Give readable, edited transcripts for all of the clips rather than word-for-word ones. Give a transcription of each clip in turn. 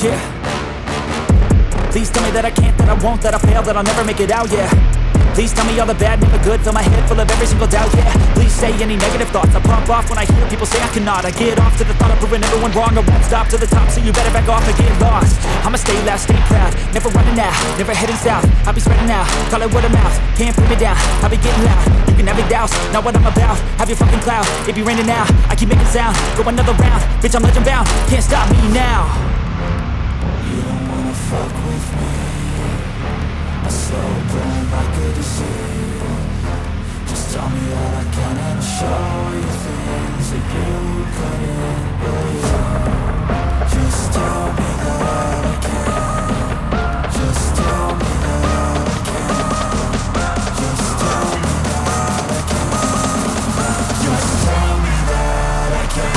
yeah. Please tell me that I can't, that I won't, that I fail, that I'll never make it out, yeah. Please tell me all the bad, never good, fill my head full of every single doubt, yeah. Please say any negative thoughts, I pump off when I hear people say I cannot. I get off to the thought of proving everyone wrong, I won't stop to the top, so you better back off and get lost. I'ma stay loud, stay proud, never running out, never heading south. I'll be spreading out, call it word of mouth, can't put me down, I'll be getting loud. You can have your doubts, not what I'm about, have your fucking cloud, it be raining now, I keep making sound, go another round, bitch I'm legend bound, can't stop me now. You don't wanna fuck with me, I slow burn like a disease. Just tell me that I can and show you things that you couldn't believe. Just tell me that I can. Just tell me that I can. Just tell me that I can. Just tell me that I can.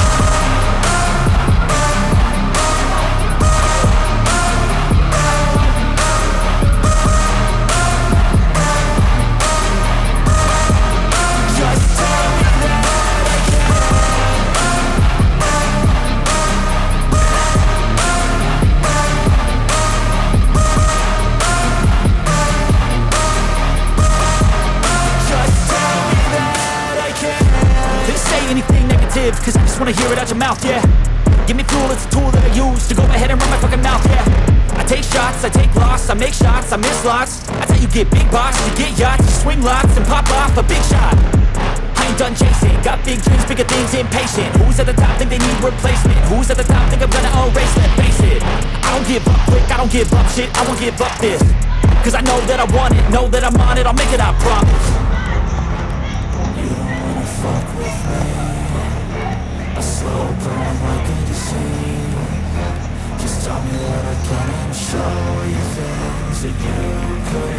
Anything negative, cause I just wanna hear it out your mouth, yeah. Give me fuel, it's a tool that I use to go ahead and run my fucking mouth, yeah. I take shots, I take loss, I make shots, I miss lots. That's how you get big boss, you get yachts, you swing lots and pop off a big shot. I ain't done chasing, got big dreams, bigger things, impatient. Who's at the top think they need replacement? Who's at the top think I'm gonna erase them? Face it, I don't give up quick, I don't give up shit, I won't give up this. Cause I know that I want it, know that I'm on it, I'll make it, I promise. Fuck with me, I slow burn like a disease. Just tell me that I can and show you things that you couldn't